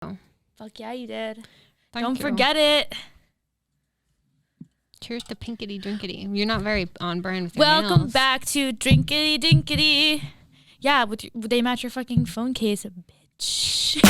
Fuck yeah, you did. Don't forget it. Cheers to pinkity drinkity. You're not very on brand with your Welcome nails. back to Drinkity Dinkity. Yeah, they match your fucking phone case, bitch.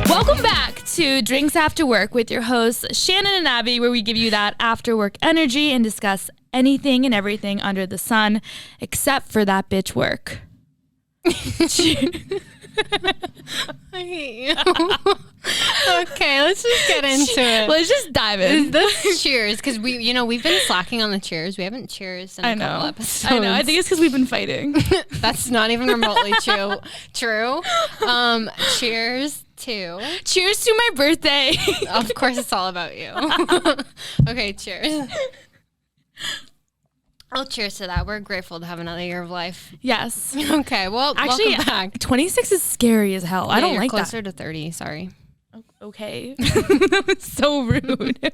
Welcome back to Drinks After Work with your hosts, Shannen and Abby, where we give you that after work energy and discuss anything and everything under the sun, except for that bitch work. I hate you. Okay, let's just get into it. Let's just dive in. This cheers, because we've been slacking on the cheers. We haven't cheers in a couple episodes. I know. I think it's because we've been fighting. That's not even remotely true. Cheers to my birthday. Of course, it's all about you. Okay, cheers. Oh, cheers to that. We're grateful to have another year of life. Yes. Okay, well, actually, welcome back. 26 is scary as hell. I don't like that. Closer to 30, sorry. Okay. So rude.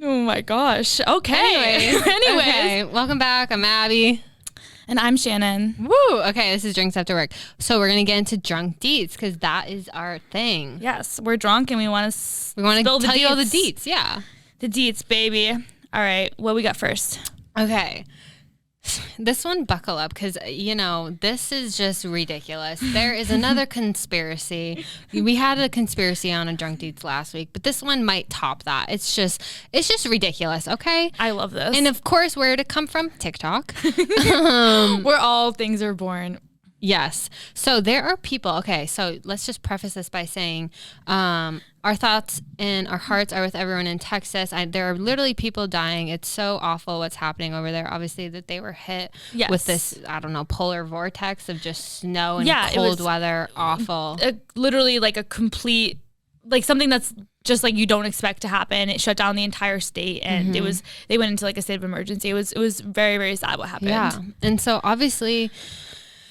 Oh my gosh. Okay. Anyways. Okay, welcome back. I'm Abby. And I'm Shannon. Woo! Okay, this is Drinks After Work. So we're going to get into drunk deets because that is our thing. Yes, we're drunk and we want to tell you all the deets. Yeah. The deets, baby. All right, what we got first? Okay. This one, buckle up, because, this is just ridiculous. There is another conspiracy. We had a conspiracy on a drunk deeds last week, but this one might top that. It's just ridiculous, okay? I love this. And of course, where did it come from? TikTok. Where all things are born. Yes. So there are people, okay, so let's just preface this by saying our thoughts and our hearts are with everyone in Texas. There are literally people dying. It's so awful what's happening over there. Obviously that they were hit with this, I don't know, polar vortex of just snow and cold weather. Awful. Literally like a complete, like something that's just like you don't expect to happen. It shut down the entire state and they went into like a state of emergency. It was very, very sad what happened. Yeah. And so obviously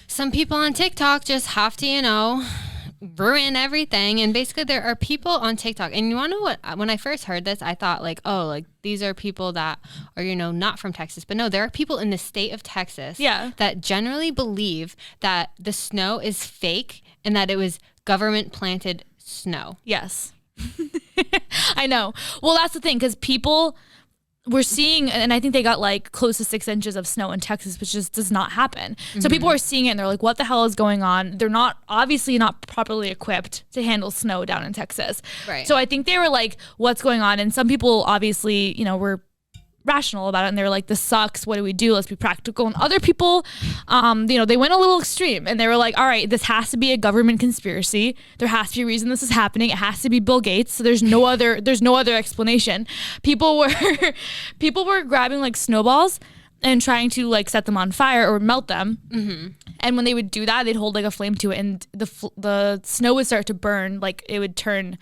some people on TikTok just have to, ruin everything. And basically there are people on TikTok. And you want to know what? When I first heard this, I thought like, oh, like these are people that are, not from Texas. But no, there are people in the state of Texas that generally believe that the snow is fake and that it was government planted snow. Yes. I know. Well, that's the thing, because people... We're seeing, and I think they got like close to 6 inches of snow in Texas, which just does not happen. Mm-hmm. So people are seeing it and they're like, what the hell is going on? They're obviously not properly equipped to handle snow down in Texas. Right. So I think they were like, what's going on? And some people obviously, were rational about it and they were like, this sucks. What do we do? Let's be practical. And other people, they went a little extreme and they were like, all right, this has to be a government conspiracy. There has to be a reason this is happening. It has to be Bill Gates. So there's no other explanation. People were grabbing like snowballs and trying to like set them on fire or melt them. Mm-hmm. And when they would do that, they'd hold like a flame to it and the snow would start to burn. Like it would turn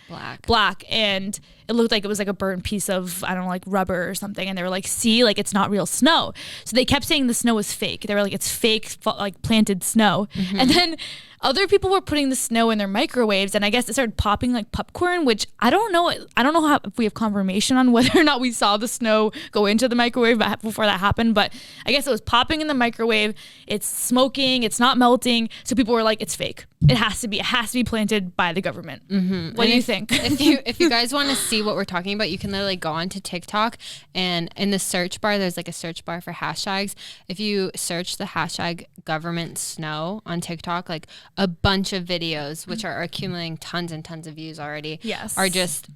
black and it looked like it was like a burnt piece of, I don't know, like rubber or something. And they were like, see, like it's not real snow. So they kept saying the snow was fake. They were like, it's fake, like planted snow. Mm-hmm. And then other people were putting the snow in their microwaves, and I guess it started popping like popcorn, which I don't know if we have confirmation on whether or not we saw the snow go into the microwave before that happened, but I guess it was popping in the microwave. It's smoking. It's not melting. So people were like, it's fake. It has to be planted by the government. Mm-hmm. What do you think? If you guys want to see what we're talking about, you can literally go onto TikTok and in the search bar, there's like a search bar for hashtags. If you search the hashtag government snow on TikTok, like a bunch of videos, which are accumulating tons and tons of views already, are just,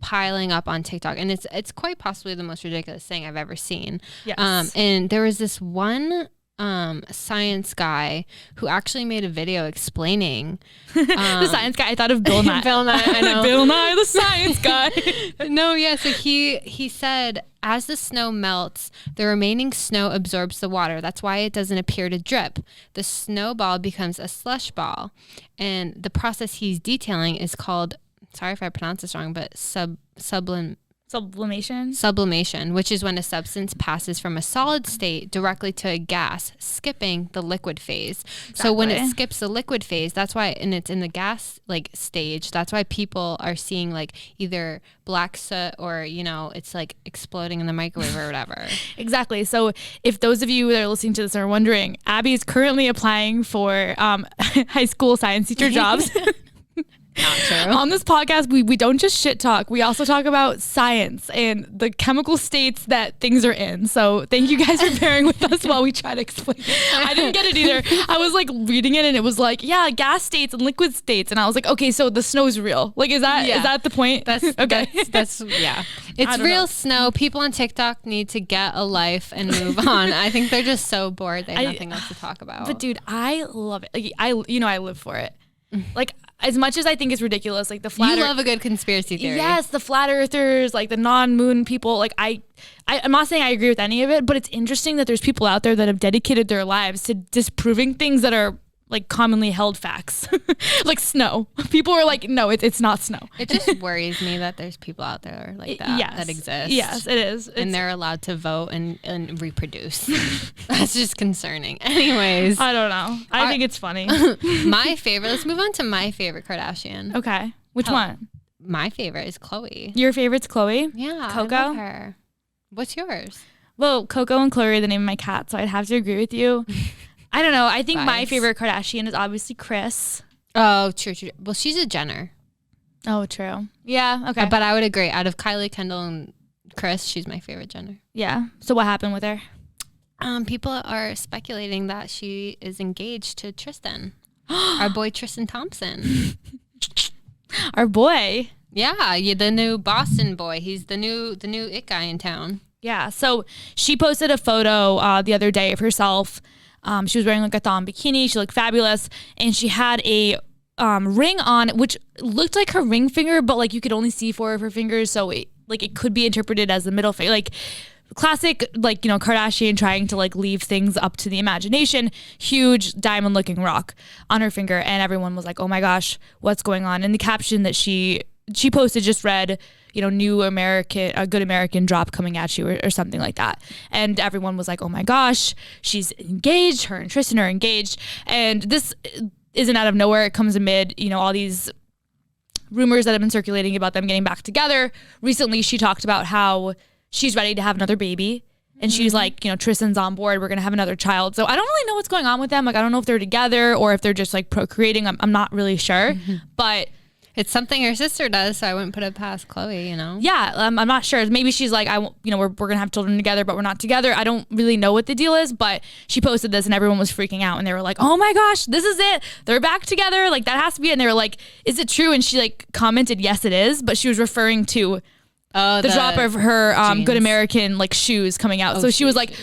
piling up on TikTok. And it's quite possibly the most ridiculous thing I've ever seen. Yes. And there was this one science guy who actually made a video explaining the science guy. I thought of Bill Nye. Bill Nye, I know. Bill Nye, the science guy. No, yeah. So he said, as the snow melts, the remaining snow absorbs the water. That's why it doesn't appear to drip. The snowball becomes a slush ball. And the process he's detailing is called, sorry if I pronounce this wrong, but sublimation. Sublimation, which is when a substance passes from a solid state directly to a gas, skipping the liquid phase. Exactly. So when it skips the liquid phase, that's why, and it's in the gas like stage, that's why people are seeing like either black soot or, you know, it's like exploding in the microwave or whatever. Exactly. So if those of you that are listening to this are wondering, Abby is currently applying for high school science teacher jobs. Not true. On this podcast, we don't just shit talk. We also talk about science and the chemical states that things are in. So thank you guys for bearing with us while we try to explain. I didn't get it either. I was like reading it and it was like, yeah, gas states and liquid states. And I was like, okay, so the snow's real. Like, is that the point? That's okay. That's yeah. It's real snow. People on TikTok need to get a life and move on. I think they're just so bored. They have nothing else to talk about. But dude, I love it. Like, I live for it. Like, as much as I think it's ridiculous, like the flat You love a good conspiracy theory. Yes, the flat earthers, like the non-moon people. Like I'm not saying I agree with any of it, but it's interesting that there's people out there that have dedicated their lives to disproving things that are like commonly held facts. Like snow. People are like, no, it's not snow. It just worries me that there's people out there like that that exist. Yes, it is. And they're allowed to vote and reproduce. That's just concerning. Anyways. I don't know. I think it's funny. My favorite, let's move on to my favorite Kardashian. Okay. Which one? My favorite is Khloe. Your favorite's Khloe? Yeah. Coco? I love her. What's yours? Well, Coco and Khloe are the name of my cat, so I'd have to agree with you. I don't know. I think my favorite Kardashian is obviously Kris. Oh, true. Well, she's a Jenner. Oh, true. Yeah, okay. But I would agree. Out of Kylie, Kendall, and Kris, she's my favorite Jenner. Yeah. So what happened with her? People are speculating that she is engaged to Tristan. Our boy Tristan Thompson. Our boy. Yeah, the new Boston boy. He's the new it guy in town. Yeah. So she posted a photo the other day of herself. She was wearing like a thong bikini. She looked fabulous. And she had a ring on, which looked like her ring finger, but like you could only see 4 of her fingers. So it could be interpreted as the middle finger. Like classic, like, you know, Kardashian trying to like leave things up to the imagination. Huge diamond looking rock on her finger. And everyone was like, oh my gosh, what's going on? And the caption that she posted just read, you know, a good American drop coming at you or something like that. And everyone was like, oh my gosh, she's engaged. Her and Tristan are engaged. And this isn't out of nowhere. It comes amid, you know, all these rumors that have been circulating about them getting back together. Recently, she talked about how she's ready to have another baby. And she's like, you know, Tristan's on board. We're going to have another child. So I don't really know what's going on with them. Like, I don't know if they're together or if they're just like procreating. I'm not really sure. But it's something her sister does, so I wouldn't put it past Khloe, you know? Yeah, I'm not sure. Maybe she's like, we're going to have children together, but we're not together. I don't really know what the deal is, but she posted this and everyone was freaking out and they were like, oh my gosh, this is it. They're back together. Like, that has to be it. And they were like, is it true? And she like commented, yes, it is. But she was referring to the drop of her Good American like shoes coming out. So she was like,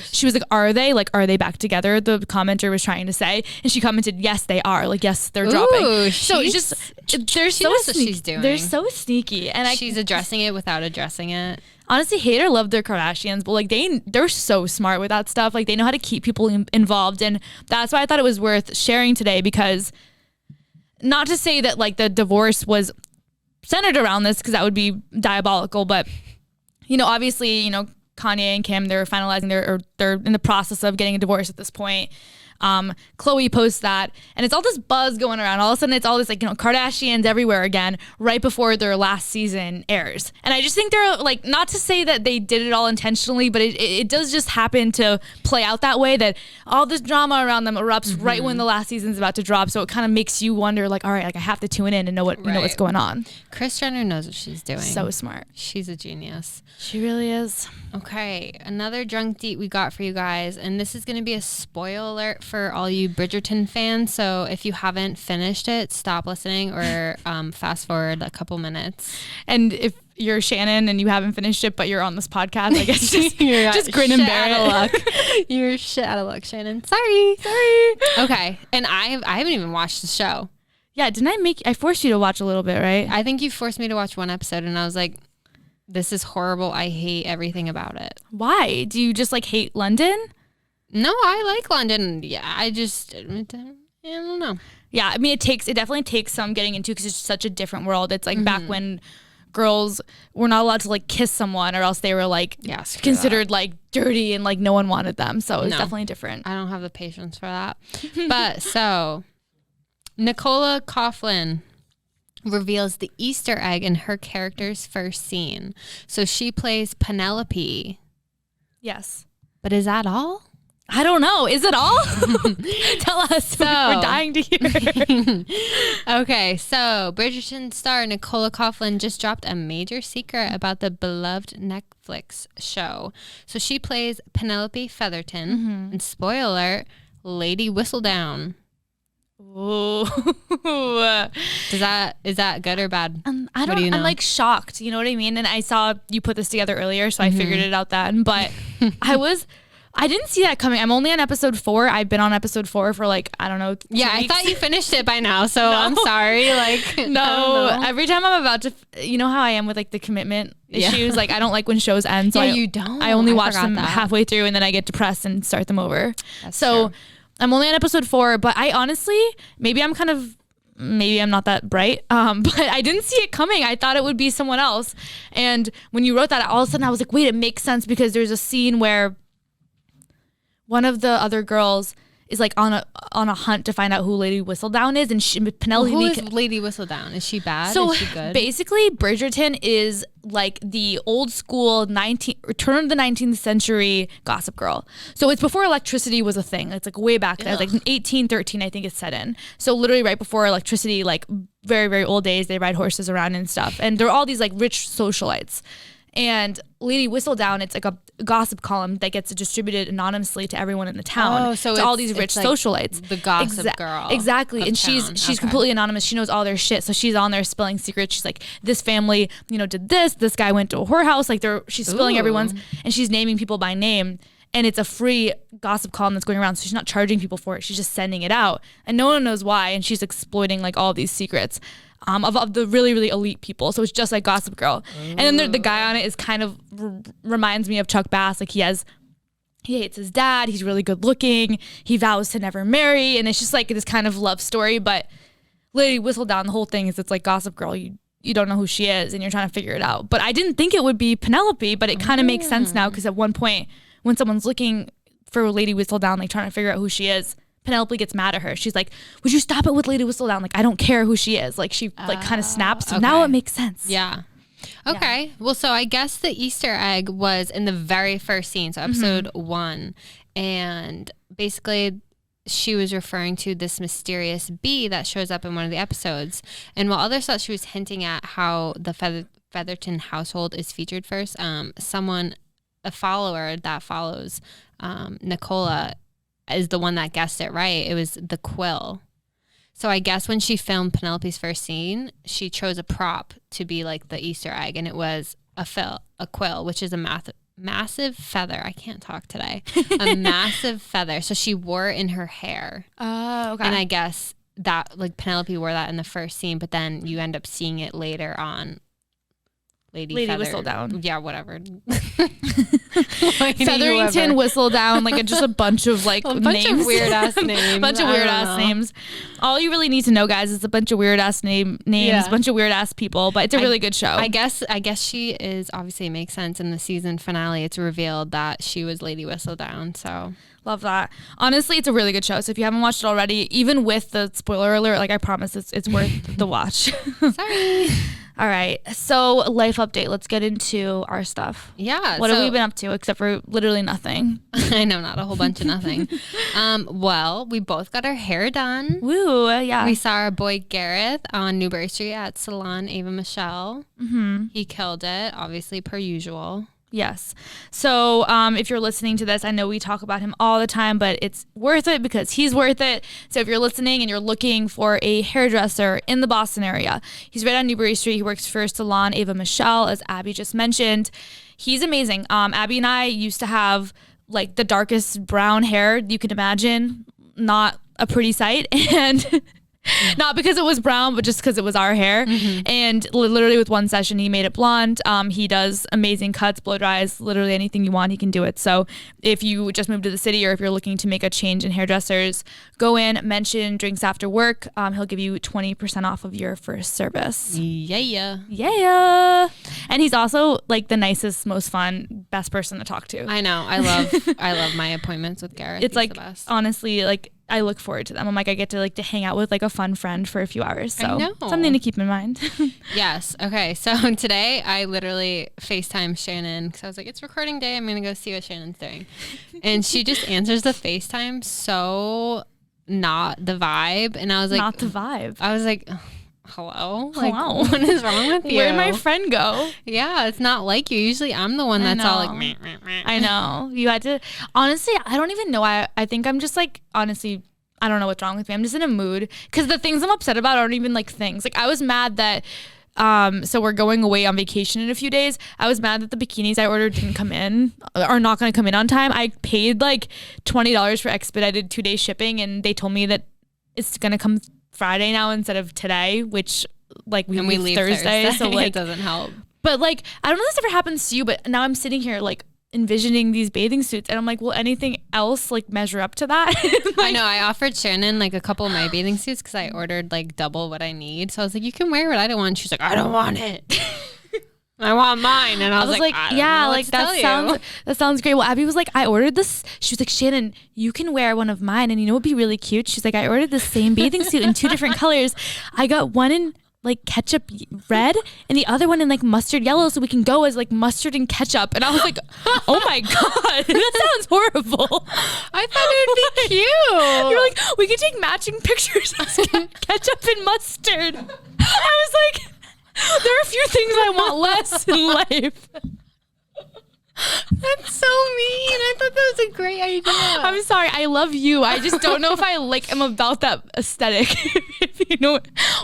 are they back together? The commenter was trying to say, and she commented, yes, they are. Like, yes, they're dropping. So it's just they're so knows what she's doing. They're so sneaky, and she's addressing it without addressing it. Honestly, hate or love their Kardashians, but like they're so smart with that stuff. Like, they know how to keep people involved, and that's why I thought it was worth sharing today. Because not to say that like the divorce was centered around this, because that would be diabolical, but you know, obviously, you know, Kanye and Kim, they're finalizing they're in the process of getting a divorce at this point. Khloe posts that, and it's all this buzz going around. All of a sudden, it's all this like, you know, Kardashians everywhere again, right before their last season airs. And I just think they're like, not to say that they did it all intentionally, but it does just happen to play out that way, that all this drama around them erupts right when the last season's about to drop. So it kind of makes you wonder, like, all right, like I have to tune in and know what you know what's going on. Kris Jenner knows what she's doing. So smart. She's a genius. She really is. Okay, another drunk deet we got for you guys, and this is going to be a spoiler alert for all you Bridgerton fans. So if you haven't finished it, stop listening or fast forward a couple minutes. And if you're Shannon and you haven't finished it, but you're on this podcast, I guess just grin and bear it. You're shit out of luck, Shannon. Sorry. Okay, and I haven't even watched the show. Yeah, didn't I forced you to watch a little bit, right? I think you forced me to watch one episode, and I was like, this is horrible. I hate everything about it. Why? Do you just like hate London? No, I like London. Yeah, I don't know. Yeah, I mean, it definitely takes some getting into, because it's such a different world. It's like back when girls were not allowed to like kiss someone, or else they were like considered like dirty and like no one wanted them. So it's definitely different. I don't have the patience for that. But so Nicola Coughlan reveals the Easter egg in her character's first scene. So she plays Penelope. Yes. But is that all? I don't know. Is it all? Tell us. We're dying to hear. Okay, so Bridgerton star Nicola Coughlan just dropped a major secret about the beloved Netflix show. So she plays Penelope Featherton, and spoiler alert, Lady Whistledown. Ooh. Is that good or bad? I don't know. I'm like shocked. You know what I mean? And I saw you put this together earlier, so I figured it out then. But I didn't see that coming. I'm only on episode 4. I've been on episode 4 for like, I don't know. 2 weeks. I thought you finished it by now, so I'm sorry. Like, no, every time I'm about to, you know how I am with like the commitment issues. Like, I don't like when shows end. So you don't. I only watch them halfway through, and then I get depressed and start them over. That's true. I'm only on episode 4, but I honestly, maybe I'm not that bright, but I didn't see it coming. I thought it would be someone else. And when you wrote that, all of a sudden I was like, wait, it makes sense, because there's a scene where one of the other girls is like on a hunt to find out who Lady Whistledown is, and Penelope. Who is Lady Whistledown? Is she bad? So is she good? Basically, Bridgerton is like the old school turn of the 19th century Gossip Girl. So it's before electricity was a thing. It's like way back then, like 1813, I think it's set in. So literally right before electricity, like very, very old days, they ride horses around and stuff. And they're all these like rich socialites. And Lady Whistledown, it's like a gossip column that gets distributed anonymously to everyone in the town. Oh, so to all these rich socialites. The gossip girl. Exactly. And she's completely anonymous. She knows all their shit. So she's on there spilling secrets. She's like, this family, did this. This guy went to a whorehouse. Like she's spilling everyone's, and she's naming people by name. And it's a free gossip column that's going around. So she's not charging people for it. She's just sending it out. And no one knows why. And she's exploiting like all these secrets. Of the really, really elite people. So it's just like Gossip Girl. And then the guy on it is kind of reminds me of Chuck Bass. Like he hates his dad. He's really good looking. He vows to never marry. And it's just like this kind of love story. But Lady Whistledown, the whole thing is it's like Gossip Girl. You don't know who she is and you're trying to figure it out. But I didn't think it would be Penelope, but it kind of makes sense now, because at one point when someone's looking for Lady Whistledown, like trying to figure out who she is, Penelope gets mad at her. She's like, would you stop it with Lady Whistledown? Like, I don't care who she is. Like, she like kind of snaps. So now it makes sense. Yeah. Okay. Yeah. Well, so I guess the Easter egg was in the very first scene. So episode 1. And basically she was referring to this mysterious bee that shows up in one of the episodes. And while others thought she was hinting at how the Featherton household is featured first, a follower that follows Nicola is the one that guessed it right. It was the quill. So I guess when she filmed Penelope's first scene, she chose a prop to be like the Easter egg, and it was a quill, which is a massive feather. I can't talk today. A massive feather. So she wore it in her hair. Oh, okay. And I guess that like Penelope wore that in the first scene, but then you end up seeing it later on. Lady Whistledown. Yeah, whatever. Featherington, Whistledown, like just a bunch of like a bunch names. Of weird ass names. A bunch of weird ass names. All you really need to know, guys, is a bunch of weird ass names, a bunch of weird ass people, but it's a really good show. I guess she is, obviously it makes sense in the season finale. It's revealed that she was Lady Whistledown, so love that. Honestly, it's a really good show. So if you haven't watched it already, even with the spoiler alert, like I promise it's worth the watch. Sorry. All right. So life update. Let's get into our stuff. Yeah. What have we been up to except for literally nothing? I know, not a whole bunch of nothing. Well, we both got our hair done. Woo. Yeah. We saw our boy Gareth on Newbury Street at Salon Ava Michelle. Mm-hmm. He killed it, obviously, per usual. Yes. So if you're listening to this, I know we talk about him all the time, but it's worth it because he's worth it. So if you're listening and you're looking for a hairdresser in the Boston area, he's right on Newbury Street. He works for Salon Ava Michelle, as Abby just mentioned. He's amazing. Abby and I used to have like the darkest brown hair you can imagine, not a pretty sight. And Not because it was brown, but just because it was our hair. And literally with one session, he made it blonde. He does amazing cuts, blow dries, literally anything you want, he can do it. So if you just moved to the city or if you're looking to make a change in hairdressers, go in, mention drinks after work. He'll give you 20% off of your first service. Yeah. And he's also like the nicest, most fun, best person to talk to. I know. I love my appointments with Gareth. It's He's like, the best. honestly, like I look forward to them. I'm like, I get to hang out with like a fun friend for a few hours. So I know. something to keep in mind. Yes. Okay. So today I literally FaceTime Shannon because I was like, it's recording day. I'm going to go see what Shannon's doing. And she just answers the FaceTime so not the vibe. And I was like, not the vibe. I was like, hello? Hello. What is wrong with you? Where'd my friend go? Yeah, it's not like you. Usually I'm the one that's all like, meh, meh, meh. I know. You had to, honestly, I don't even know. I think I'm just like, honestly, I don't know what's wrong with me. I'm just in a mood because the things I'm upset about aren't even like things. Like I was mad that, so we're going away on vacation in a few days. I was mad that the bikinis I ordered didn't come in, are not going to come in on time. I paid like $20 for expedited 2-day shipping and they told me that it's going to come Friday now instead of today, which like we leave Thursday. So like it doesn't help. But like, I don't know if this ever happens to you, but now I'm sitting here like envisioning these bathing suits and I'm like, will anything else like measure up to that? I know. I offered Shannon like a couple of my bathing suits because I ordered like double what I need. So I was like, you can wear what I don't want. She's like, I don't want it. I want mine. And I was like, yeah, like that sounds great. Well, Abby was like, I ordered this. She was like, Shannon, you can wear one of mine. And you know what would be really cute? She's like, I ordered the same bathing suit in 2 different colors. I got one in like ketchup red and the other one in like mustard yellow so we can go as like mustard and ketchup. And I was like, oh my God, that sounds horrible. I thought it would be cute. You're like, we could take matching pictures as ketchup and mustard. I was like, there are a few things I want less in life. That's so mean. I thought that was a great idea. I'm sorry. I love you. I just don't know if I like am about that aesthetic. If you know,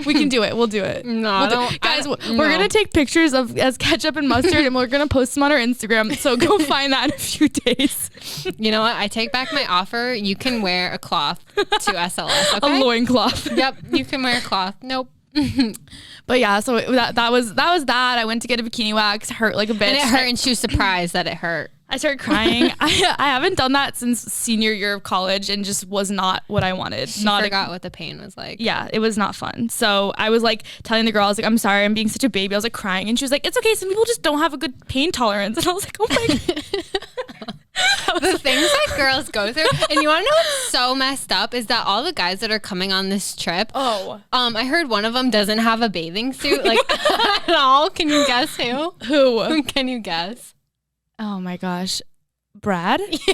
we can do it. We'll do it. No, guys, we're gonna take pictures of as ketchup and mustard, and we're gonna post them on our Instagram. So go find that in a few days. You know what? I take back my offer. You can wear a cloth to SLS. Okay? A loincloth. Yep, you can wear a cloth. Nope. But yeah, so that was that. I went to get a bikini wax, hurt like a bitch. And it hurt, and she was surprised that it hurt. I started crying. I haven't done that since senior year of college and just was not what I wanted. She forgot what the pain was like. Yeah, it was not fun. So I was like telling the girl, I was like, I'm sorry, I'm being such a baby. I was like crying and she was like, it's okay. Some people just don't have a good pain tolerance. And I was like, oh my God. The things that girls go through. And you want to know what's so messed up is that all the guys that are coming on this trip. Oh. I heard one of them doesn't have a bathing suit like at all. Can you guess who? Who? Can you guess? Oh my gosh. Brad? Yeah.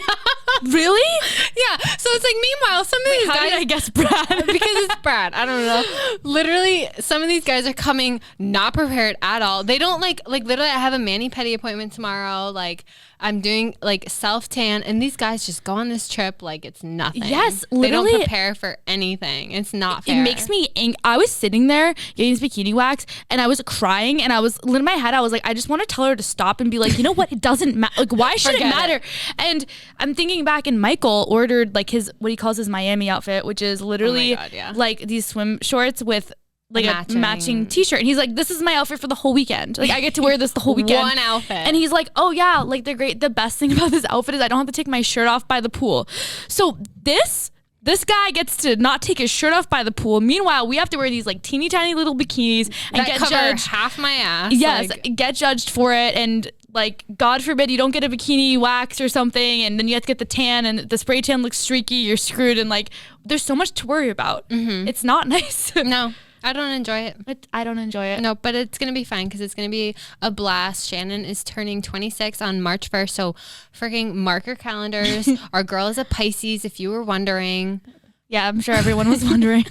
Really? Yeah. So it's like, meanwhile, some of these How guys. did I guess Brad? Because it's Brad. I don't know. Literally, some of these guys are coming not prepared at all. They don't like literally, I have a mani-pedi appointment tomorrow. Like, I'm doing like self-tan, and these guys just go on this trip like it's nothing. Yes, literally. They don't prepare for anything. It's not fair. It makes me angry. I was sitting there getting this bikini wax, and I was crying, and I was in my head. I was like, I just want to tell her to stop and be like, you know what? It doesn't matter. Like, why should it matter? And I'm thinking back, and Michael ordered like his what he calls his Miami outfit, which is literally like these swim shorts with like a matching t-shirt, and he's like, this is my outfit for the whole weekend. Like, I get to wear this the whole weekend. One outfit. And he's like, oh yeah, like they're great. The best thing about this outfit is I don't have to take my shirt off by the pool. So this guy gets to not take his shirt off by the pool. Meanwhile, we have to wear these like teeny tiny little bikinis and get judged. Half my ass. Yes, like, get judged for it, and like, God forbid you don't get a bikini wax or something, and then you have to get the tan, and the spray tan looks streaky. You're screwed, and like, there's so much to worry about. Mm-hmm. It's not nice. No. I don't enjoy it. I don't enjoy it. No, but it's going to be fine because it's going to be a blast. Shannon is turning 26 on March 1st. So freaking mark your calendars. Our girl is a Pisces, if you were wondering. Yeah, I'm sure everyone was wondering.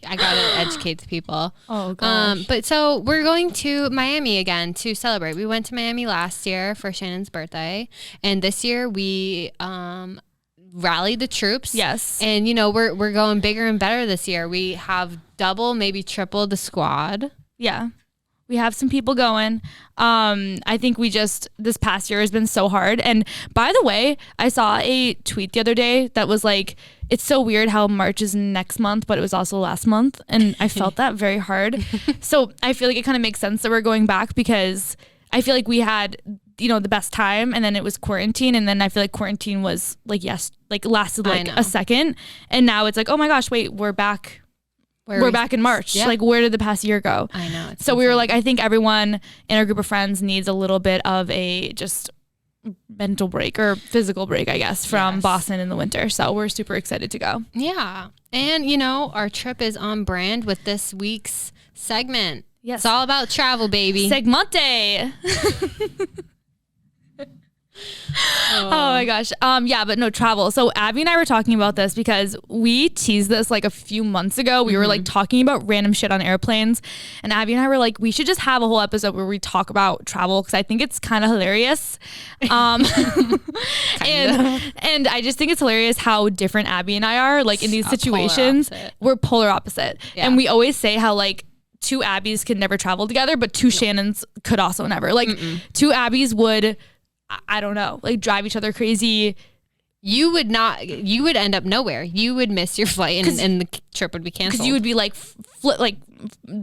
I got to educate the people. Oh, gosh. But so we're going to Miami again to celebrate. We went to Miami last year for Shannon's birthday. And this year we rallied the troops. Yes. And, you know, we're going bigger and better this year. We have double, maybe triple the squad. Yeah. We have some people going. I think this past year has been so hard. And by the way, I saw a tweet the other day that was like, it's so weird how March is next month, but it was also last month. And I felt that very hard. So I feel like it kind of makes sense that we're going back, because I feel like we had, the best time, and then it was quarantine. And then I feel like quarantine was lasted a second. And now it's like, oh my gosh, wait, we're back. We're back in March. Yeah. Like, where did the past year go? I know. So we were like, I think everyone in our group of friends needs a little bit of a just mental break or physical break, I guess, from Boston in the winter. So we're super excited to go. Yeah. And, our trip is on brand with this week's segment. Yes. It's all about travel, baby. Segmente. Oh my gosh. But no, travel. So Abby and I were talking about this because we teased this like a few months ago. We were like talking about random shit on airplanes, and Abby and I were like, we should just have a whole episode where we talk about travel, because I think it's kind of hilarious. And I just think it's hilarious how different Abby and I are, like, in these situations. We're polar opposite. Yeah. And we always say how, like, two Abbeys could never travel together, but two Shannons could also never. Like, two Abbeys would, I don't know, like, drive each other crazy. You would end up nowhere. You would miss your flight, and the trip would be canceled. Because you would be like,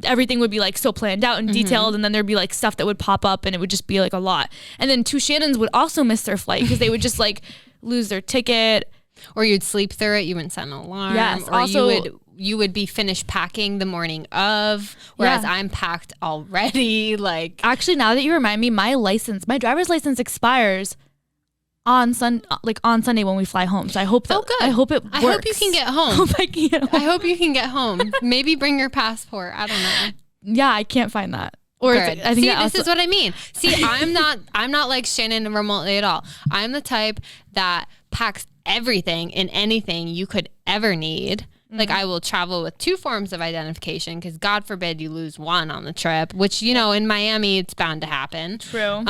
everything would be like so planned out and detailed, and then there'd be like stuff that would pop up, and it would just be like a lot. And then two Shannons would also miss their flight because they would just like lose their ticket. Or you'd sleep through it. You wouldn't set an alarm. Yes. Or also, you would be finished packing the morning of, whereas I'm packed already. Like, actually, now that you remind me, my driver's license expires on Sunday when we fly home. So I hope that. Oh, good. I hope it works. I hope you can get home. I hope you can get home. Maybe bring your passport. I don't know. Yeah, I can't find that. Or I think this is what I mean. See, I'm not like Shannon remotely at all. I'm the type that packs everything and anything you could ever need. Like, I will travel with 2 forms of identification, because God forbid you lose one on the trip, which, in Miami, it's bound to happen. True.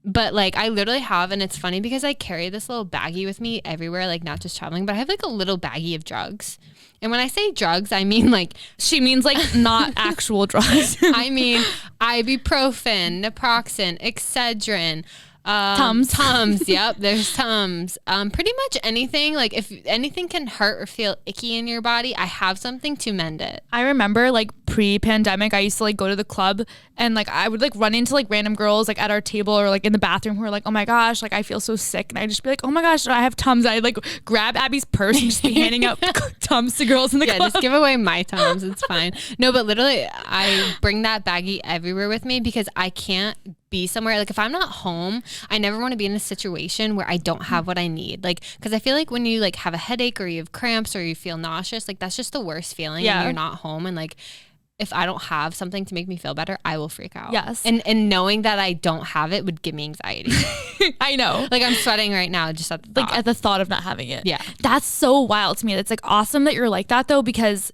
But like, I literally have, and it's funny because I carry this little baggie with me everywhere, like, not just traveling, but I have like a little baggie of drugs. And when I say drugs, I mean like, she means like not actual drugs. I mean ibuprofen, naproxen, Excedrin, Tums. Yep, there's Tums. Pretty much anything. Like, if anything can hurt or feel icky in your body, I have something to mend it. I remember like pre-pandemic, I used to like go to the club, and like I would like run into like random girls like at our table or like in the bathroom who are like, oh my gosh, like I feel so sick, and I'd just be like, oh my gosh, I have Tums. I'd like grab Abby's purse and just be handing out Tums to girls in the club. Just give away my Tums. It's fine. No, but literally, I bring that baggie everywhere with me because I can't be somewhere. Like, if I'm not home, I never want to be in a situation where I don't have what I need. Like, because I feel like when you like have a headache or you have cramps or you feel nauseous, like that's just the worst feeling. Yeah. And you're not home, and like, if I don't have something to make me feel better, I will freak out. Yes. And knowing that I don't have it would give me anxiety. I know. Like, I'm sweating right now just at the thought. Like, at the thought of not having it. Yeah. That's so wild to me. It's like awesome that you're like that though, because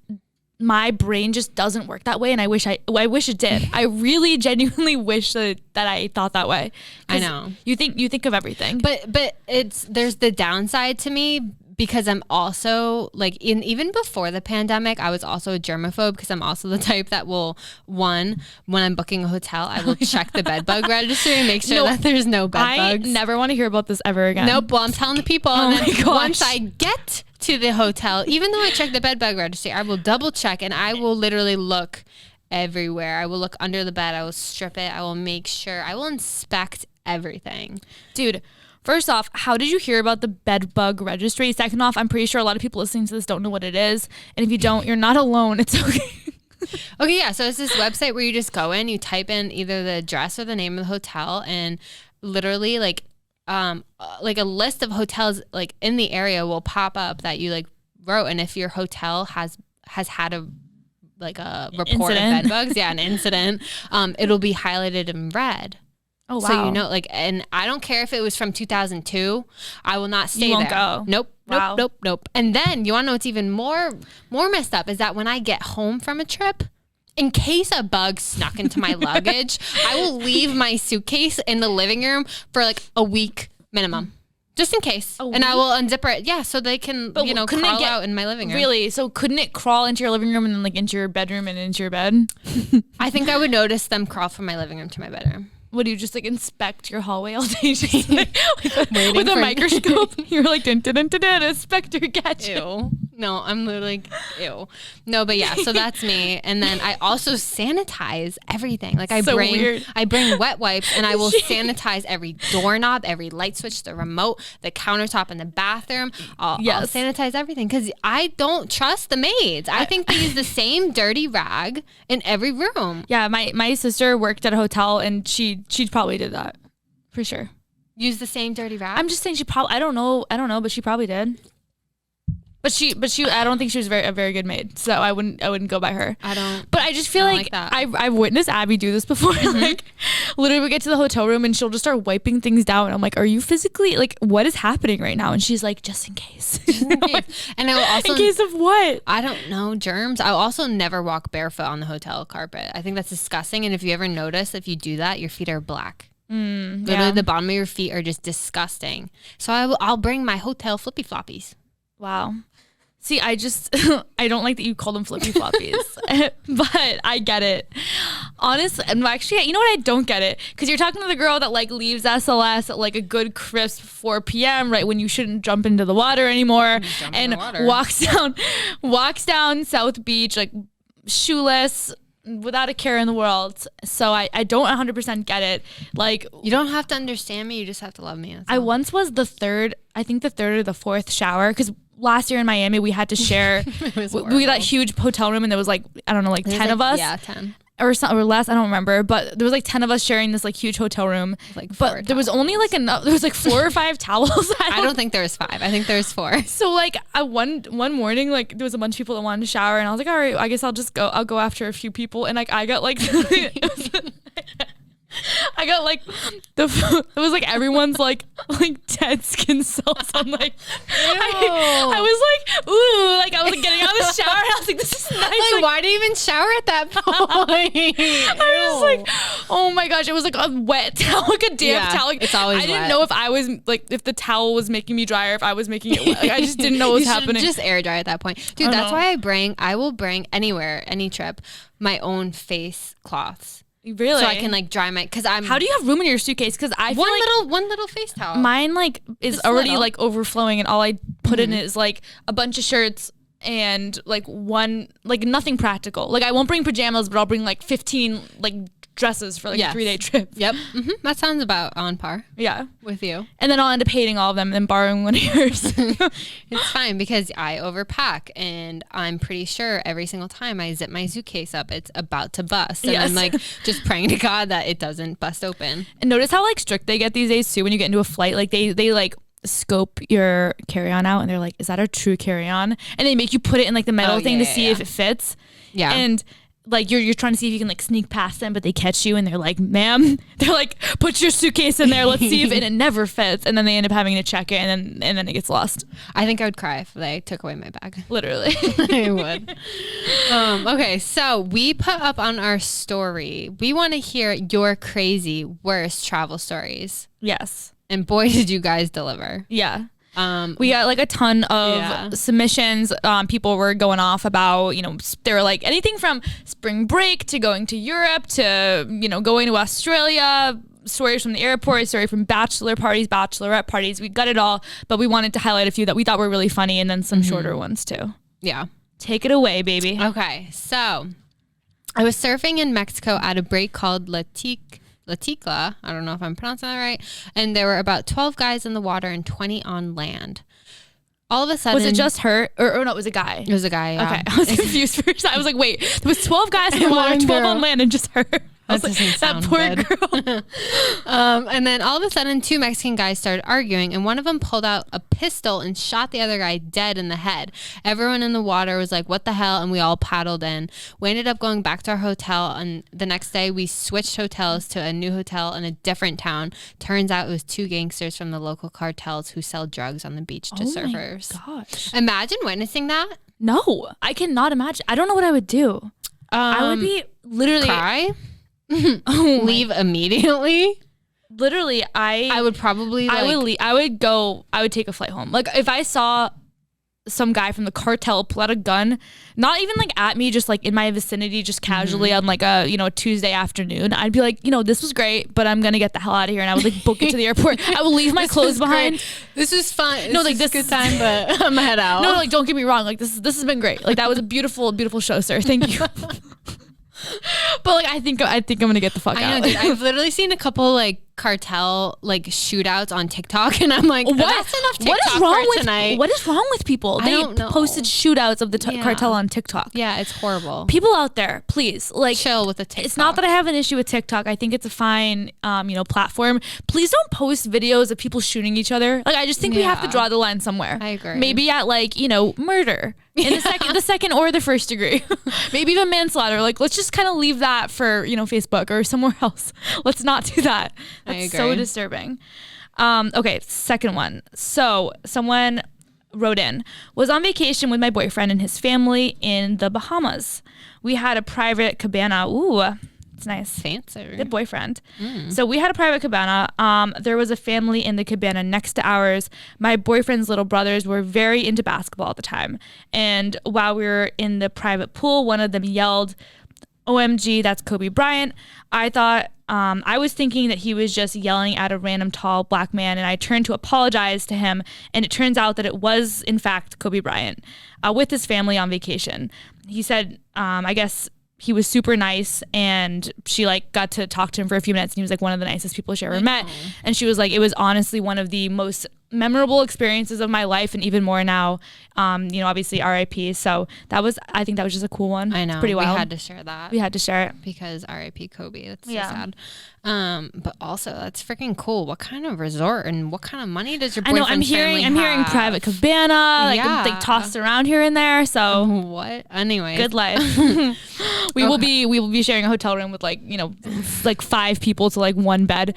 my brain just doesn't work that way, and I wish it did. I really genuinely wish that I thought that way. I know. You think of everything. But there's the downside to me, because I'm also like, even before the pandemic, I was also a germaphobe, because I'm also the type that will, when I'm booking a hotel, I will check the bed bug registry and make sure that there's no bed bugs. I never want to hear about this ever again. Nope. Well, I'm telling the people. Oh, and then once I get to the hotel, even though I check the bed bug registry, I will double check, and I will literally look everywhere. I will look under the bed. I will strip it. I will make sure. I will inspect everything. Dude, first off, how did you hear about the bed bug registry? Second off, I'm pretty sure a lot of people listening to this don't know what it is. And if you don't, you're not alone. It's okay. Okay, yeah. So it's this website where you just go in, you type in either the address or the name of the hotel, and literally like a list of hotels like in the area will pop up that you like wrote. And if your hotel has had a report of bed bugs, an incident, it'll be highlighted in red. Oh, wow. So, like, and I don't care if it was from 2002, I will not stay there. You won't go. Nope. Wow. Nope. And then you want to know what's even more messed up is that when I get home from a trip, in case a bug snuck into my luggage, I will leave my suitcase in the living room for like a week minimum. Just in case. And I will unzipper it. Yeah, so they can, crawl out in my living room. Really? So couldn't it crawl into your living room and then like into your bedroom and into your bed? I think I would notice them crawl from my living room to my bedroom. Would you just like inspect your hallway all day just, like, with a microscope? You're like, dun, dun, dun, dun, dun, Inspector Gadget. Ew. No, I'm literally like, ew. No, but yeah, so that's me. And then I also sanitize everything. Like I bring wet wipes and I will sanitize every doorknob, every light switch, the remote, the countertop in the bathroom. I'll sanitize everything because I don't trust the maids. I think they use the same dirty rag in every room. Yeah, my sister worked at a hotel and she probably did that for sure. Use the same dirty rag? I'm just saying she probably, I don't know, but she probably did. But she, I don't think she was a very good maid, so I wouldn't go by her. I don't. But I just feel like I've witnessed Abby do this before. Like, literally, we get to the hotel room and she'll just start wiping things down. I'm like, are you physically like, what is happening right now? And she's like, just in case. And I will also, in case of what? I don't know, germs. I'll also never walk barefoot on the hotel carpet. I think that's disgusting. And if you ever notice, if you do that, your feet are black. Literally, the bottom of your feet are just disgusting. So I'll bring my hotel flippy floppies. Wow. See, I don't like that you call them flippy floppies, but I get it. Honestly, and actually, you know what? I don't get it. Because you're talking to the girl that like leaves SLS at like a good crisp 4 p.m. right when you shouldn't jump into the water anymore, and walks down South Beach like shoeless, without a care in the world. So I don't 100% get it. Like, you don't have to understand me, you just have to love me. I once was the third or the fourth shower, because last year in Miami we had to share we got a huge hotel room and there was like, I don't know, like 10 of us. Yeah, 10 or less, I don't remember, but there was like 10 of us sharing this like huge hotel room. But there was only like there was like 4 or 5 towels. I don't think there was 5. I think there was 4. So like one morning, like there was a bunch of people that wanted to shower and I was like, all right, I guess I'll go after a few people. And like I got like it was like everyone's like dead skin cells. I'm like, I was like, ooh, like I was like getting out of the shower and I was like, this is nice. Like, why do you even shower at that point? I was like, oh my gosh, it was like a wet towel, like a damp towel. Like, it's always I didn't know if I was like, if the towel was making me dry or if I was making it wet. Like, I just didn't know what was happening. Just air dry at that point. Dude, that's why I will bring anywhere, any trip, my own face cloths. Really? So I can like dry because How do you have room in your suitcase? Because I feel one little face towel. Mine like is already like overflowing, and all I put in is like a bunch of shirts and like nothing practical. Like I won't bring pajamas, but I'll bring like 15 like dresses for like a 3-day trip. Yep. That sounds about on par. Yeah. With you. And then I'll end up hating all of them and then borrowing one of yours. It's fine because I overpack and I'm pretty sure every single time I zip my suitcase up, it's about to bust. And I'm like just praying to God that it doesn't bust open. And notice how like strict they get these days too when you get into a flight. Like they like scope your carry-on out and they're like, is that a true carry-on? And they make you put it in like the metal thing to see if it fits. Yeah. And like you're trying to see if you can like sneak past them, but they catch you and they're like, ma'am, they're like, put your suitcase in there, let's see if it never fits, and then they end up having to check it and then it gets lost. I think I would cry if they took away my bag. Literally. I would. Okay, so we put up on our story, we want to hear your crazy worst travel stories. Yes. And boy, did you guys deliver. Yeah. We got like a ton of submissions. People were going off about, they were like anything from spring break to going to Europe to, going to Australia, stories from the airport, story from bachelor parties, bachelorette parties. We got it all, but we wanted to highlight a few that we thought were really funny and then some shorter ones too. Yeah. Take it away, baby. Okay. So I was surfing in Mexico at a break called Laticla, I don't know if I'm pronouncing that right, and there were about 12 guys in the water and 20 on land. All of a sudden... Was it just her? Or no, it was a guy. It was a guy, yeah. Okay, I was confused for a second. I was like, wait, there was 12 guys in the water, 12 on land, and just her. I was like, that poor girl. And then all of a sudden, 2 Mexican guys started arguing, and one of them pulled out a pistol and shot the other guy dead in the head. Everyone in the water was like, what the hell? And we all paddled in. We ended up going back to our hotel, and the next day we switched hotels to a new hotel in a different town. Turns out it was 2 gangsters from the local cartels who sell drugs on the beach to surfers. Oh my gosh. Imagine witnessing that. No, I cannot imagine. I don't know what I would do. I would be literally... Cry? Leave immediately? literally, I would probably like, I would take a flight home. Like if I saw some guy from the cartel pull out a gun, not even like at me, just like in my vicinity, just casually on like a, you know, a Tuesday afternoon, I'd be like, you know, this was great, but I'm gonna get the hell out of here, and I would like book it to the airport. I would leave my clothes behind. Great. This is fun. No, like this is a good time, but I'm head out. No, like don't get me wrong, like this has been great. Like that was a beautiful show, sir. Thank you. But like I think I'm gonna get the fuck out. I know, dude. I've literally seen a couple like cartel like shootouts on TikTok, and I'm like, that's enough TikTok for tonight. What is wrong with people? They don't know. Posted shootouts of the cartel on TikTok. Yeah, it's horrible. People out there, please, like chill with the TikTok. It's not that I have an issue with TikTok. I think it's a fine, you know, platform. Please don't post videos of people shooting each other. Like I just think we have to draw the line somewhere. I agree. Maybe at like, you know, murder in the second or the first degree. Maybe even manslaughter. Like let's just kind of leave that for, you know, Facebook or somewhere else. Let's not do that. That's so disturbing. Okay, second one. So someone wrote in, was on vacation with my boyfriend and his family in the Bahamas. We had a private cabana. Ooh, it's nice. Fancy. Good boyfriend. So we had a private cabana. There was a family in the cabana next to ours. My boyfriend's little brothers were very into basketball at the time. And while we were in the private pool, one of them yelled, "OMG, that's Kobe Bryant." I thought, I was thinking that he was just yelling at a random tall black man, and I turned to apologize to him, and it turns out that it was, in fact, Kobe Bryant with his family on vacation. He said, I guess he was super nice, and she like got to talk to him for a few minutes, and he was like one of the nicest people she ever met. And she was like, it was honestly one of the most memorable experiences of my life, and even more now. You know, obviously RIP. So I think that was just a cool one. I know. It's pretty wild. We had to share that. We had to share it because RIP Kobe. That's so sad. But also that's freaking cool. What kind of resort and what kind of money does your boyfriend's I'm hearing private cabana, like tossed around here and there. So what? Anyway, good life. we will be sharing a hotel room with like, you know, like 5 people to like 1 bed.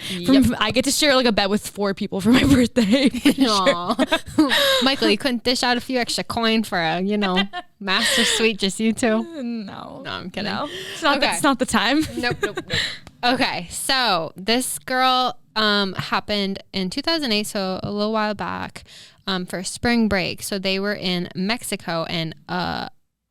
I get to share like a bed with 4 people for my birthday. Michael, you couldn't dish out a few extra coin for a, you know, master suite, just you two? No, I'm kidding. No. It's not the time. Nope. Okay, so this girl happened in 2008, so a little while back, for spring break. So they were in Mexico, and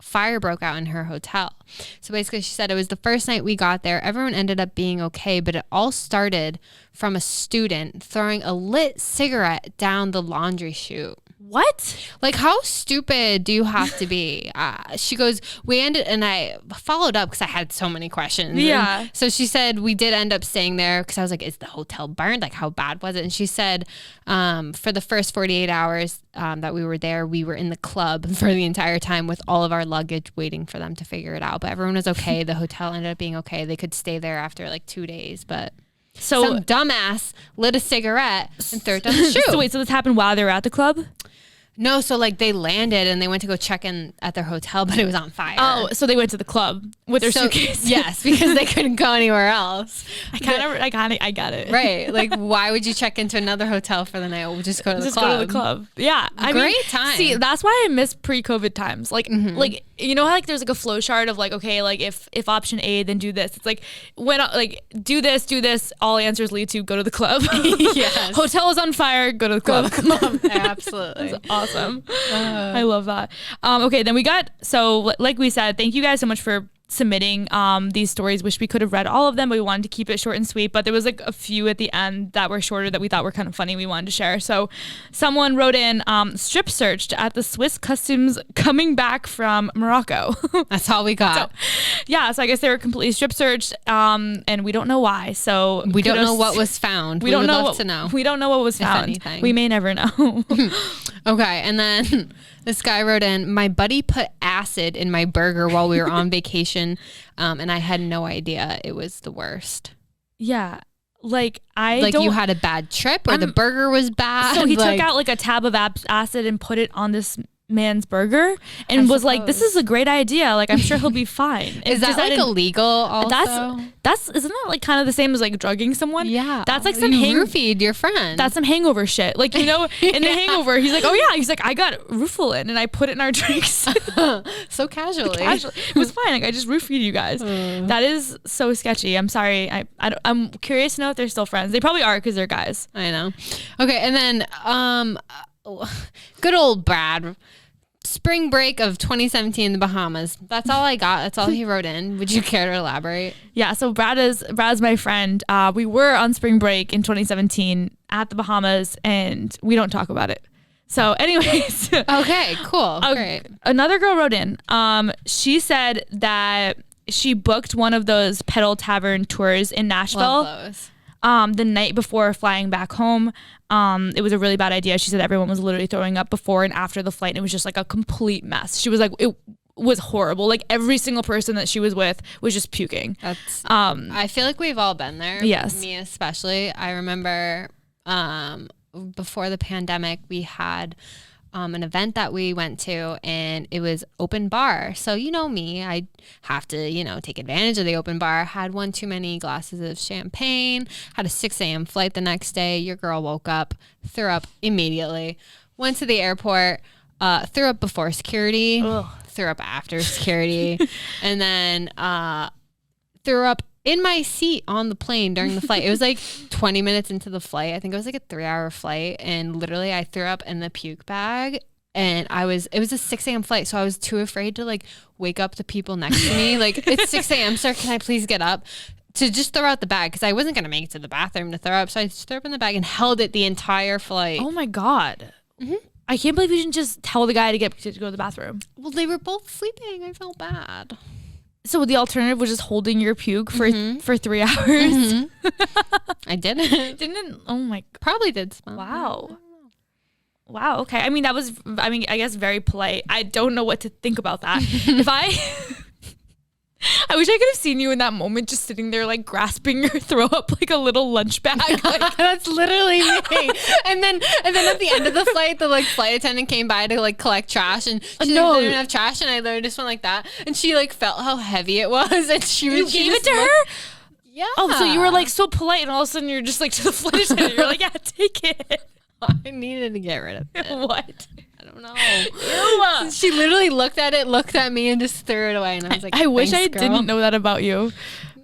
fire broke out in her hotel. So basically she said it was the first night we got there. Everyone ended up being okay, but it all started from a student throwing a lit cigarette down the laundry chute. What? Like, how stupid do you have to be? She goes, and I followed up because I had so many questions. Yeah. And so she said, we did end up staying there because I was like, is the hotel burned? Like, how bad was it? And she said, for the first 48 hours that we were there, we were in the club for the entire time with all of our luggage waiting for them to figure it out. But everyone was okay. The hotel ended up being okay. They could stay there after like 2 days, but so some dumbass lit a cigarette and threw it down the chute. So wait, so this happened while they were at the club? No, so like they landed and they went to go check in at their hotel, but it was on fire. Oh, so they went to the club with their suitcase. Yes, because they couldn't go anywhere else. I got it. Right. Like, why would you check into another hotel for the night? We'll just go to the club. Go to the club. Yeah. Great time. See, that's why I miss pre-COVID times. Like, like, you know how like there's like a flow chart of like, okay, like if option A, then do this. It's like when like do this, all answers lead to go to the club. Yes. Hotel is on fire, go to the club. Absolutely. That's awesome. I love that. Okay, then we got, so like we said, thank you guys so much for submitting these stories. Wish we could have read all of them, but we wanted to keep it short and sweet. But there was like a few at the end that were shorter that we thought were kind of funny. We wanted to share. So someone wrote in, strip searched at the Swiss customs coming back from Morocco. That's all we got. So I guess they were completely strip searched, and we don't know why. So we don't know what was found. We would love to know. We don't know what was found. We may never know. Okay, and then this guy wrote in, my buddy put acid in my burger while we were on vacation, and I had no idea. It was the worst. Yeah. Like you had a bad trip or the burger was bad. So he took out like a tab of acid and put it on this man's burger and was like, this is a great idea. Like, I'm sure he'll be fine. Is that like illegal also? That's isn't that like kind of the same as like drugging someone? Yeah. That's like some roofied your friend. That's some hangover shit. Like, you know, in the Hangover, he's like, oh yeah, he's like, I got Rufalin and I put it in our drinks. So casually. It was fine. Like, I just roofied you guys. That is so sketchy. I'm sorry. I'm curious to know if they're still friends. They probably are because they're guys. I know. Okay, and then good old Brad. Spring break of 2017 in the Bahamas. That's all I got. That's all he wrote in. Would you care to elaborate? Yeah, so Brad's my friend. We were on spring break in 2017 at the Bahamas, and we don't talk about it. So anyways. Okay, cool. Great. Another girl wrote in. She said that she booked one of those pedal tavern tours in Nashville. Love those. The night before flying back home. It was a really bad idea. She said everyone was literally throwing up before and after the flight, and it was just like a complete mess. She was like, it was horrible. Like, every single person that she was with was just puking. That's I feel like we've all been there. Yes. Me especially. I remember before the pandemic, we had an event that we went to, and it was open bar. So, you know me, I have to, take advantage of the open bar. Had one too many glasses of champagne, had a 6 a.m. flight the next day. Your girl woke up, threw up immediately, went to the airport, threw up before security, threw up after security, and then threw up in my seat on the plane during the flight. It was like 20 minutes into the flight. I think it was like a 3-hour flight. And literally I threw up in the puke bag, and it was a 6 a.m. flight. So I was too afraid to like wake up the people next to me. Like, it's 6 a.m. sir, can I please get up? To just throw out the bag. Cause I wasn't going to make it to the bathroom to throw up. So I just threw up in the bag and held it the entire flight. Oh my God. Mm-hmm. I can't believe you didn't just tell the guy to go to the bathroom. Well, they were both sleeping. I felt bad. So the alternative was just holding your puke for 3 hours. I didn't. Oh my God. Probably did smell. Wow. Okay. I mean, I guess very polite. I don't know what to think about that. I wish I could have seen you in that moment, just sitting there like grasping your throw up like a little lunch bag. Like, that's literally me. And then at the end of the flight, the like flight attendant came by to like collect trash, and she didn't have trash, and I literally just went like that, and she like felt how heavy it was, and she gave it to her. Yeah. Oh, so you were like so polite, and all of a sudden you're just like to the flight attendant. You're like, yeah, take it. I needed to get rid of it. What? I don't know. She literally looked at me and just threw it away, and I was like, I wish I girl. didn't know that about you.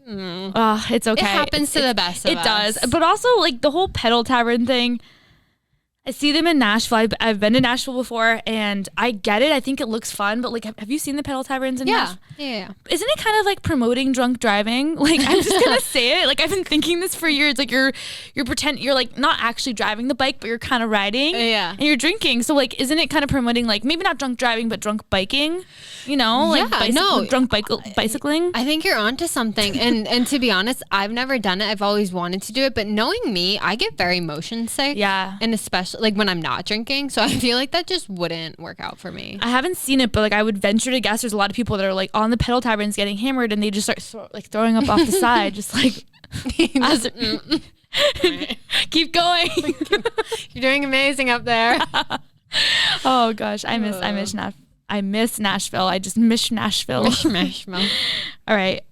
It's okay. It happens to the best of us. It does. But also, like, the whole pedal tavern thing, I see them in Nashville. I've been to Nashville before, and I get it. I think it looks fun, but like, have you seen the pedal taverns in Nashville? Yeah. Isn't it kind of like promoting drunk driving? Like, I'm just gonna say it. Like, I've been thinking this for years. Like, you're like not actually driving the bike, but you're kind of riding. Yeah. And you're drinking. So like, isn't it kind of promoting like maybe not drunk driving, but drunk biking? Like drunk bicycling. I think you're onto something. And to be honest, I've never done it. I've always wanted to do it, but knowing me, I get very motion sick. Yeah. And especially like when I'm not drinking, so I feel like that just wouldn't work out for me. I haven't seen it, but like I would venture to guess there's a lot of people that are like on the pedal taverns getting hammered, and they just start throwing up off the side, just like keep going. You're doing amazing up there. Oh gosh, I miss Nashville. I just miss Nashville. All right.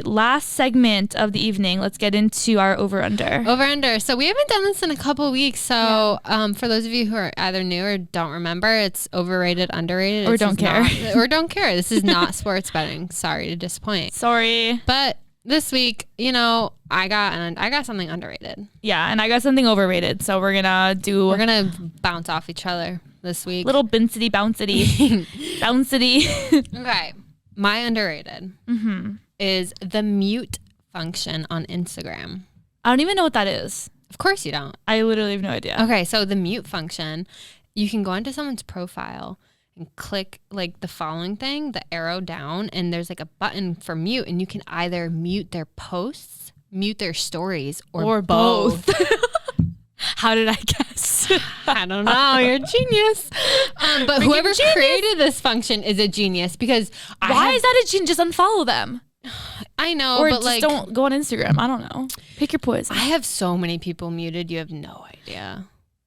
Last segment of the evening. Let's get into our over-under. So we haven't done this in a couple weeks. So for those of you who are either new or don't remember, it's overrated, underrated. Or don't care. This is not sports betting. Sorry to disappoint. Sorry. But this week, I got something underrated. Yeah, and I got something overrated. So we're gonna bounce off each other this week. Little bouncy. Okay. My underrated is the mute function on Instagram. I don't even know what that is. Of course you don't. I literally have no idea. Okay, so the mute function, you can go into someone's profile and click like the following thing, the arrow down, and there's like a button for mute, and you can either mute their posts, mute their stories, or both. How did I guess? I don't know. You're a genius. But whoever created this function is a genius, because why is that a genius? Just unfollow them. I know, or but just like, don't go on Instagram. I don't know. Pick your poison. I have so many people muted. You have no idea.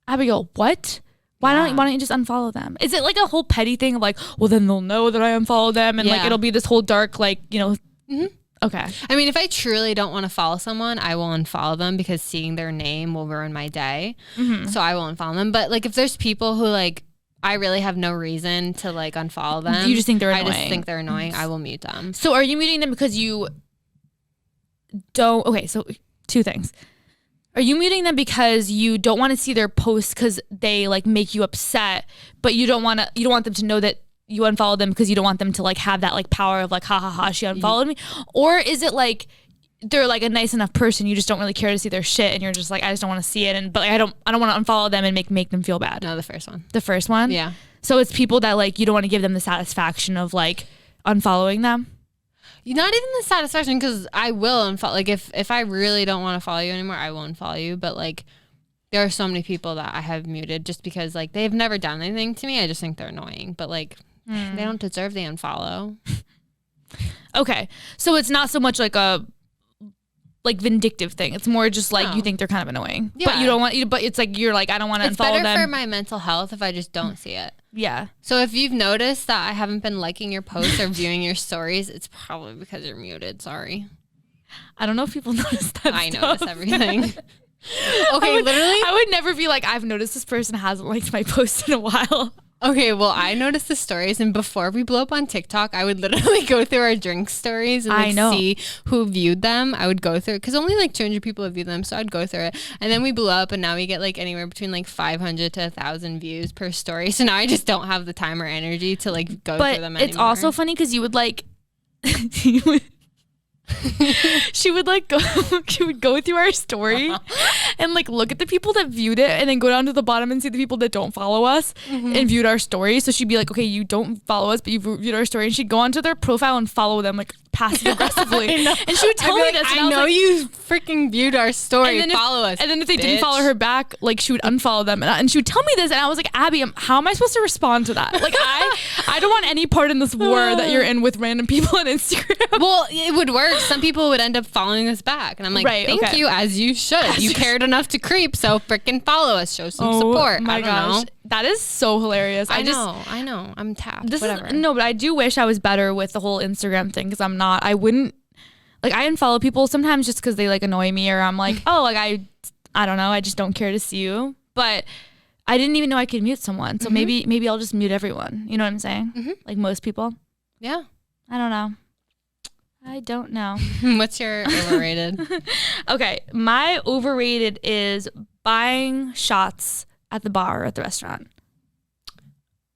Abigail, what? Why don't you just unfollow them? Is it like a whole petty thing of like, well, then they'll know that I unfollowed them, and like it'll be this whole dark, like, you know. Mm-hmm. Okay. I mean, if I truly don't want to follow someone, I will unfollow them because seeing their name will ruin my day. Mm-hmm. So I will unfollow them. But like, if there's people who like, I really have no reason to like unfollow them. You just think they're annoying. I just think they're annoying. I will mute them. So are you muting them because you don't? Okay, so 2 things. Are you muting them because you don't want to see their posts because they like make you upset, but you don't want them to know that you unfollowed them because you don't want them to like have that like power of like, ha ha ha, she unfollowed me? Or is it like they're like a nice enough person, you just don't really care to see their shit, and you're just like, I just don't want to see it, but like, I don't want to unfollow them and make them feel bad? No, the first one. The first one? Yeah. So it's people that like you don't want to give them the satisfaction of like unfollowing them? Not even the satisfaction, because I will unfollow. Like if I really don't want to follow you anymore, I will unfollow you. But like there are so many people that I have muted just because like they've never done anything to me. I just think they're annoying. But like they don't deserve the unfollow. Okay. So it's not so much like a like vindictive thing. It's more just like you think they're kind of annoying. Yeah. But you don't want, but it's like you're like, I don't want to unfollow them. It's better for my mental health if I just don't see it. Yeah. So if you've noticed that I haven't been liking your posts or viewing your stories, it's probably because you're muted. Sorry. I don't know if people notice that. I notice everything. Okay, literally. I would never be like, I've noticed this person hasn't liked my post in a while. Okay, well, I noticed the stories, and before we blew up on TikTok, I would literally go through our drink stories and like, see who viewed them. I would go through it because only like 200 people have viewed them, so I'd go through it. And then we blew up, and now we get like anywhere between like 500 to 1,000 views per story. So now I just don't have the time or energy to like go through them anymore. It's also funny because you would like, she would go through our story and like look at the people that viewed it and then go down to the bottom and see the people that don't follow us and viewed our story. So she'd be like, okay, you don't follow us, but you viewed our story, and she'd go onto their profile and follow them like passive aggressively. And she would tell me this, and I know you freaking viewed our story, follow us. And then if they didn't follow her back, like she would unfollow them, and she would tell me this, and I was like, Abby, how am I supposed to respond to that? Like I don't want any part in this war that you're in with random people on Instagram. Well, it would work. Some people would end up following us back, and I'm like, thank you, as you should. You cared enough to creep, so freaking follow us, show some support. My gosh, that is so hilarious. I know. I'm tapped. But I do wish I was better with the whole Instagram thing, because I'm not. I wouldn't like. I unfollow people sometimes just because they like annoy me, or I'm like, oh, like I don't know. I just don't care to see you. But I didn't even know I could mute someone. So maybe I'll just mute everyone. You know what I'm saying? Like most people. Yeah. I don't know. What's your overrated? Okay, my overrated is buying shots at the bar or at the restaurant.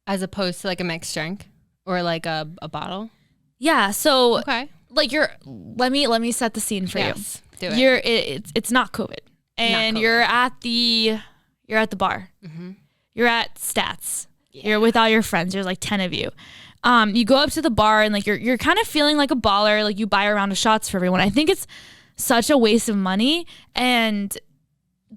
As opposed to like a mixed drink or like a bottle? Yeah, so okay. Like let me set the scene for you. Do it. It's not COVID. And you're at the bar. Mm-hmm. You're at Stats. Yeah. You're with all your friends. There's like 10 of you. You go up to the bar and like you're kind of feeling like a baller. Like you buy a round of shots for everyone. I think it's such a waste of money, and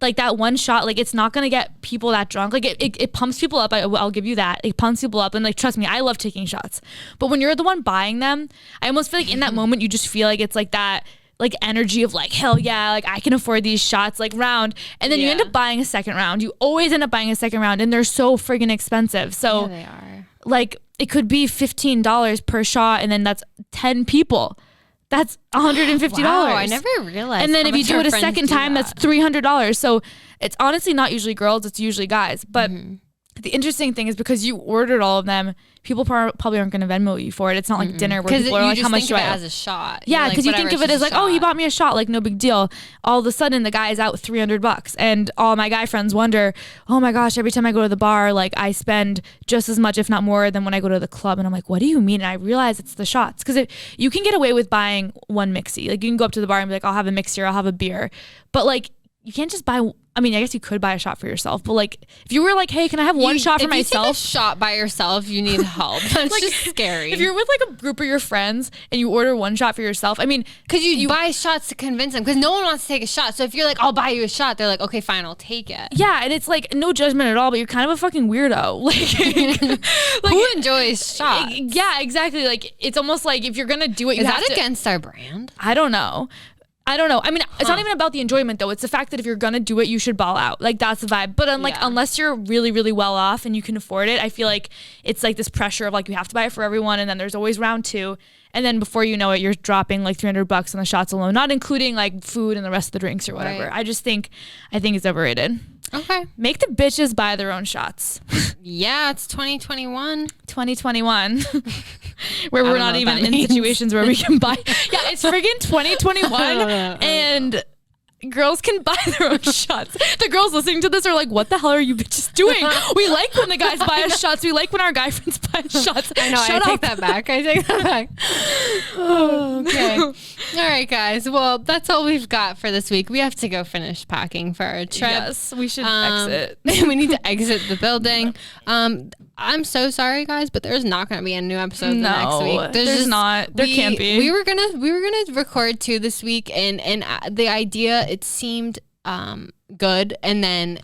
like that one shot, like it's not gonna get people that drunk. Like it pumps people up. I'll give you that. It pumps people up, and like trust me, I love taking shots. But when you're the one buying them, I almost feel like in that moment you just feel like it's like that like energy of like, hell yeah, like I can afford these shots, like round. And then you end up buying a second round. You always end up buying a second round, and they're so friggin' expensive. So they are. Like it could be $15 per shot, and then that's 10 people. That's $150. Wow, I never realized. And then if you do it a second time, that's $300. So it's honestly not usually girls, it's usually guys. But the interesting thing is because you ordered all of them, people probably aren't going to Venmo you for it. It's not like dinner where people are like, how much do I have? As a shot. Yeah, because you think of it as like, oh, he bought me a shot, like no big deal. All of a sudden, the guy is out $300, and all my guy friends wonder, oh my gosh, every time I go to the bar, like I spend just as much, if not more, than when I go to the club. And I'm like, what do you mean? And I realize it's the shots, because you can get away with buying one mixie. Like you can go up to the bar and be like, I'll have a mixer, I'll have a beer, but like you can't just buy. I mean, I guess you could buy a shot for yourself, but like if you were like, hey, can I have one shot for myself? If you take a shot by yourself, you need help. That's like, just scary. If you're with like a group of your friends and you order one shot for yourself, I mean, because you buy shots to convince them, because no one wants to take a shot. So if you're like, I'll buy you a shot, they're like, okay, fine, I'll take it. Yeah, and it's like no judgment at all, but you're kind of a fucking weirdo. Like who enjoys shots? Yeah, exactly. Like it's almost like if you're gonna do it, is that against our brand? I don't know. I don't know. I mean, it's not even about the enjoyment though. It's the fact that if you're gonna do it, you should ball out. Like that's the vibe. But unless you're really, really well off and you can afford it, I feel like it's like this pressure of like you have to buy it for everyone, and then there's always round 2, and then before you know it, you're dropping like $300 on the shots alone, not including like food and the rest of the drinks or whatever. Right. I think it's overrated. Okay. Make the bitches buy their own shots. Yeah, it's 2021. 2021. Where we're not even in situations where we can buy. Yeah, it's friggin' 2021 and girls can buy their own shots. The girls listening to this are like, what the hell are you bitches doing? We like when the guys buy us shots. We like when our guy friends buy us shots. I know. I take that back. Oh, okay. All right, guys. Well, that's all we've got for this week. We have to go finish packing for our trip. Yes, we should exit. We need to exit the building. I'm so sorry, guys, but there's not going to be a new episode next week. There's not. There can't be. We were gonna record 2 this week, and the idea, it seemed good, and then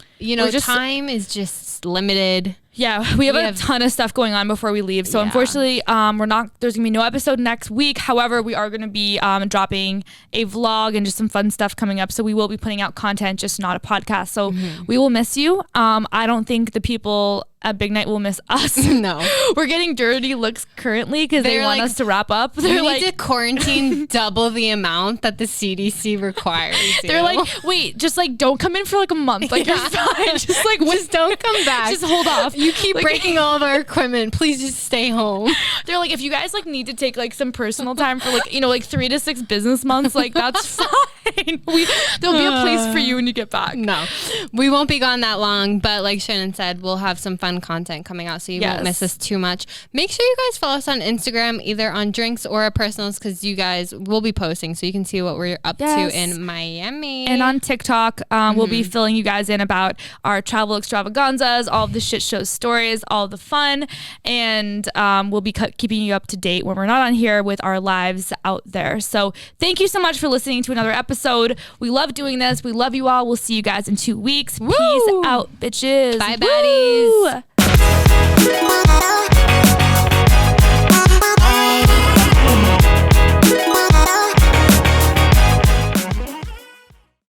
time is just limited. Yeah, we have a ton of stuff going on before we leave. So unfortunately, there's gonna be no episode next week. However, we are gonna be dropping a vlog and just some fun stuff coming up. So we will be putting out content, just not a podcast. So we will miss you. I don't think the people at Big Night will miss us. No. We're getting dirty looks currently because they want us to wrap up. They're like, need to quarantine double the amount that the CDC requires. They're like, wait, just like don't come in for like a month. Like you're fine. Just like just don't come back. Just hold off. You keep breaking all of our equipment. Please just stay home. They're like, if you guys like need to take like some personal time for like 3 to 6 business months, like that's fine. There'll be a place for you when you get back. No, we won't be gone that long, but like Shannon said, we'll have some fun content coming out, so you won't miss us too much. Make sure you guys follow us on Instagram, either on drinks or our personals, because you guys will be posting, so you can see what we're up to in Miami. And on TikTok, we'll be filling you guys in about our travel extravaganzas, all of the shit show stories, all the fun, and we'll be keeping you up to date when we're not on here with our lives out there. So thank you so much for listening to another episode. We love doing this. We love you all. We'll see you guys in 2 weeks. Woo! Peace out, bitches. Bye, baddies. Woo!